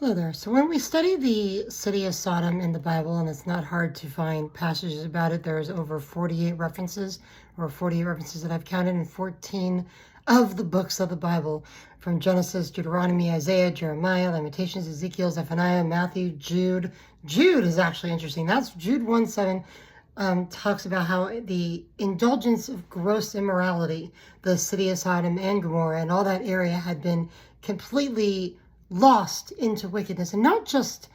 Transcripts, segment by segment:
Hello there. So when we study the city of Sodom in the Bible, and it's not hard to find passages about it, there's over 48 references, or 48 references that I've counted in 14 of the books of the Bible, from Genesis, Deuteronomy, Isaiah, Jeremiah, Lamentations, Ezekiel, Zephaniah, Matthew, Jude. Jude is actually interesting. That's Jude 1:7. Talks about how the indulgence of gross immorality, the city of Sodom and Gomorrah and all that area had been completely lost into wickedness, and not just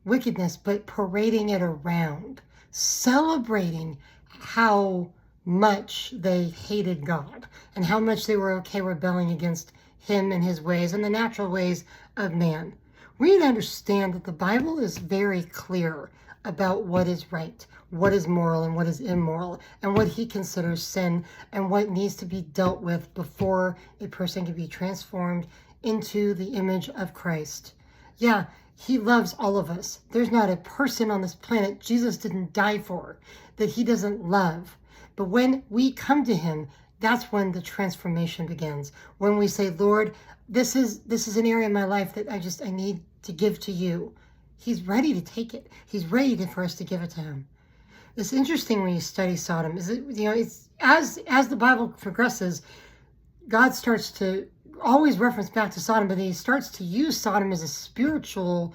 wickedness, but parading it around, celebrating how much they hated God and how much they were okay rebelling against him and his ways and the natural ways of man. We need to understand that the Bible is very clear about what is right, what is moral and what is immoral, and what he considers sin and what needs to be dealt with before a person can be transformed into the image of Christ. Yeah, he loves all of us. There's not a person on this planet Jesus didn't die for that he doesn't love. But when we come to him, that's when the transformation begins. When we say, Lord, this is an area in my life that I need to give to you. He's ready to take it. He's ready for us to give it to him. It's interesting when you study Sodom. It's as the Bible progresses, God starts to always reference back to Sodom, but he starts to use Sodom as a spiritual,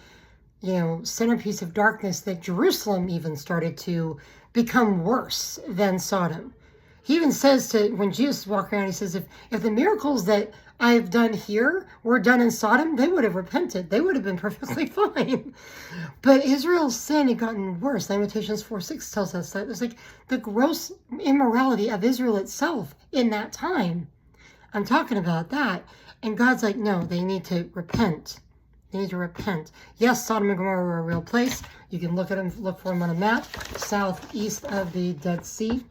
centerpiece of darkness, that Jerusalem even started to become worse than Sodom. He even says when Jesus walked around, he says, if the miracles that I have done here were done in Sodom, they would have repented. They would have been perfectly fine. But Israel's sin had gotten worse. Lamentations 4:6 tells us that. It's like the gross immorality of Israel itself in that time. I'm talking about that. And God's like, no, they need to repent. They need to repent. Yes, Sodom and Gomorrah were a real place. You can look for them on a map, southeast of the Dead Sea.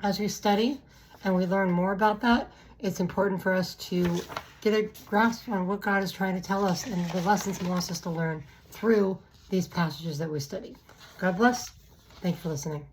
As we study and we learn more about that, it's important for us to get a grasp on what God is trying to tell us and the lessons he wants us to learn through these passages that we study. God bless. Thank you for listening.